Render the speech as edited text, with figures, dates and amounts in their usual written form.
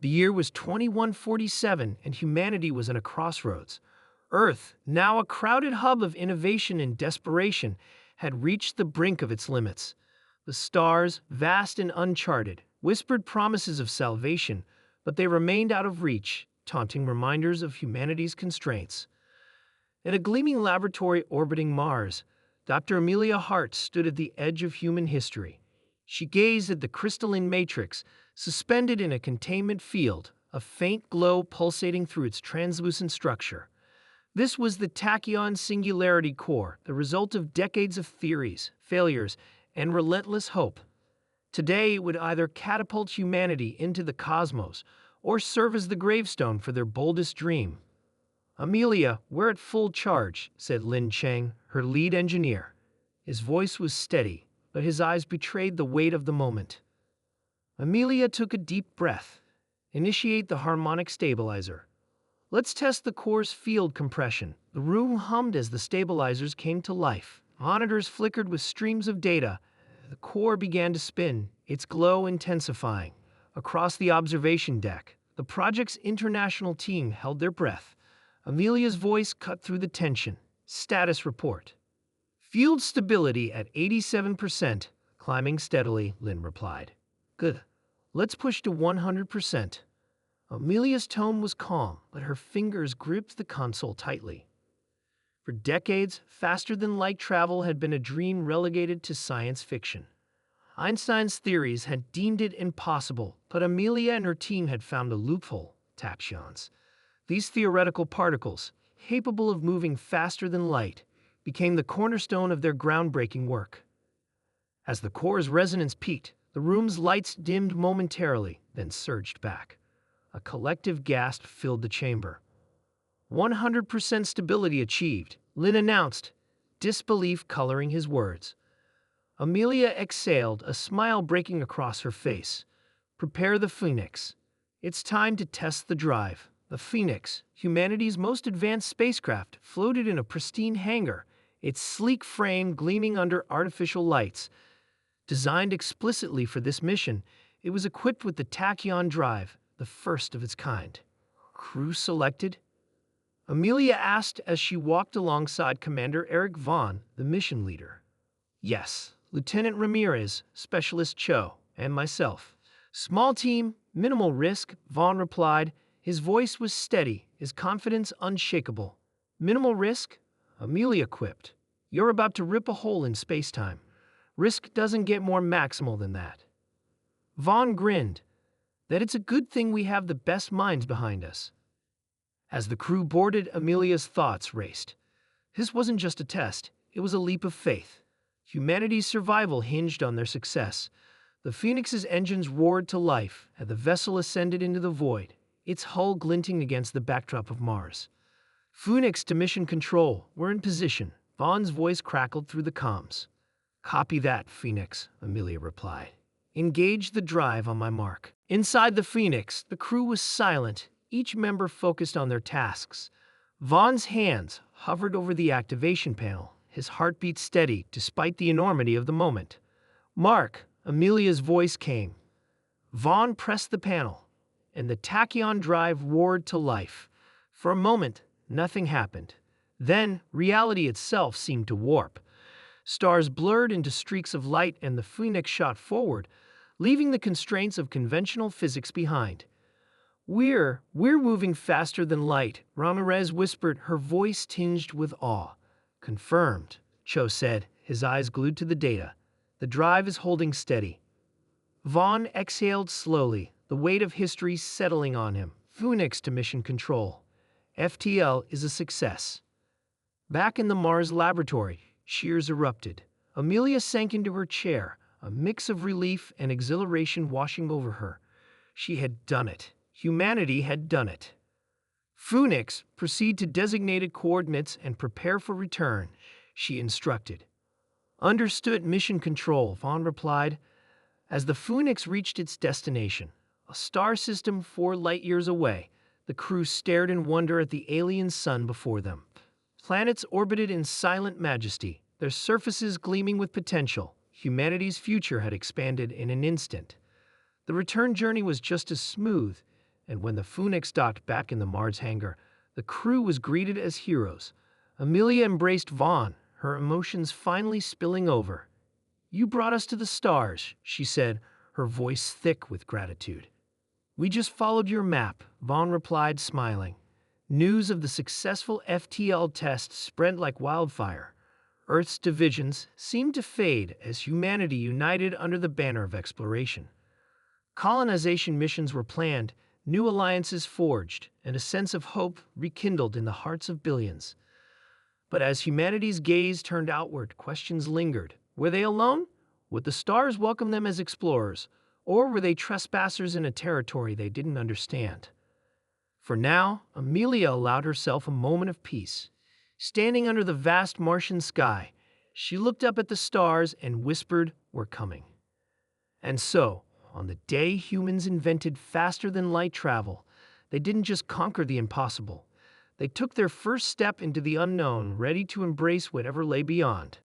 The year was 2147, and humanity was at a crossroads. Earth, now a crowded hub of innovation and desperation, had reached the brink of its limits. The stars, vast and uncharted, whispered promises of salvation, but they remained out of reach, taunting reminders of humanity's constraints. In a gleaming laboratory orbiting Mars, Dr. Amelia Hart stood at the edge of human history. She gazed at the crystalline matrix, suspended in a containment field, a faint glow pulsating through its translucent structure. This was the tachyon singularity core, the result of decades of theories, failures, and relentless hope. Today, it would either catapult humanity into the cosmos or serve as the gravestone for their boldest dream. "Amelia, we're at full charge," said Lin Cheng, her lead engineer. His voice was steady, but his eyes betrayed the weight of the moment. Amelia took a deep breath. "Initiate the harmonic stabilizer. Let's test the core's field compression." The room hummed as the stabilizers came to life. Monitors flickered with streams of data. The core began to spin, its glow intensifying. Across the observation deck, the project's international team held their breath. Amelia's voice cut through the tension. "Status report. Field stability at 87%, climbing steadily," Lin replied. "Good. Let's push to 100%. Amelia's tone was calm, but her fingers gripped the console tightly. For decades, faster-than-light travel had been a dream relegated to science fiction. Einstein's theories had deemed it impossible, but Amelia and her team had found a loophole: tachyons. These theoretical particles, capable of moving faster than light, became the cornerstone of their groundbreaking work. As the core's resonance peaked, the room's lights dimmed momentarily, then surged back. A collective gasp filled the chamber. 100% stability achieved, Lin announced, disbelief coloring his words. Amelia exhaled, a smile breaking across her face. "Prepare the Phoenix. It's time to test the drive." The Phoenix, humanity's most advanced spacecraft, floated in a pristine hangar, its sleek frame gleaming under artificial lights. Designed explicitly for this mission, it was equipped with the tachyon drive, the first of its kind. "Crew selected?" Amelia asked as she walked alongside Commander Eric Vaughn, the mission leader. "Yes, Lieutenant Ramirez, Specialist Cho, and myself. Small team, minimal risk," Vaughn replied. His voice was steady, his confidence unshakable. "Minimal risk?" Amelia quipped. "You're about to rip a hole in space-time. Risk doesn't get more maximal than that." Vaughn grinned. "That it's a good thing we have the best minds behind us." As the crew boarded, Amelia's thoughts raced. This wasn't just a test, it was a leap of faith. Humanity's survival hinged on their success. The Phoenix's engines roared to life as the vessel ascended into the void, its hull glinting against the backdrop of Mars. "Phoenix to mission control, we're in position," Vaughn's voice crackled through the comms. "Copy that, Phoenix," Amelia replied. "Engage the drive on my mark." Inside the Phoenix, the crew was silent, each member focused on their tasks. Vaughn's hands hovered over the activation panel, his heartbeat steady despite the enormity of the moment. "Mark," Amelia's voice came. Vaughn pressed the panel, and the tachyon drive roared to life. For a moment, nothing happened. Then, reality itself seemed to warp. Stars blurred into streaks of light and the Phoenix shot forward, leaving the constraints of conventional physics behind. We're moving faster than light," Ramirez whispered, her voice tinged with awe. "Confirmed," Cho said, his eyes glued to the data. "The drive is holding steady." Vaughn exhaled slowly, the weight of history settling on him. "Phoenix to mission control. FTL is a success." Back in the Mars laboratory, cheers erupted. Amelia sank into her chair, a mix of relief and exhilaration washing over her. She had done it. Humanity had done it. "Phoenix, proceed to designated coordinates and prepare for return," she instructed. "Understood, mission control," Vaughn replied. As the Phoenix reached its destination, a star system 4 light-years away, the crew stared in wonder at the alien sun before them. Planets orbited in silent majesty, their surfaces gleaming with potential. Humanity's future had expanded in an instant. The return journey was just as smooth, and when the Phoenix docked back in the Mars hangar, the crew was greeted as heroes. Amelia embraced Vaughn, her emotions finally spilling over. "You brought us to the stars," she said, her voice thick with gratitude. "We just followed your map," Vaughn replied, smiling. News of the successful FTL test spread like wildfire. Earth's divisions seemed to fade as humanity united under the banner of exploration. Colonization missions were planned, new alliances forged, and a sense of hope rekindled in the hearts of billions. But as humanity's gaze turned outward, questions lingered. Were they alone? Would the stars welcome them as explorers? Or were they trespassers in a territory they didn't understand? For now, Amelia allowed herself a moment of peace. Standing under the vast Martian sky, she looked up at the stars and whispered, "We're coming." And so, on the day humans invented faster-than-light travel, they didn't just conquer the impossible. They took their first step into the unknown, ready to embrace whatever lay beyond.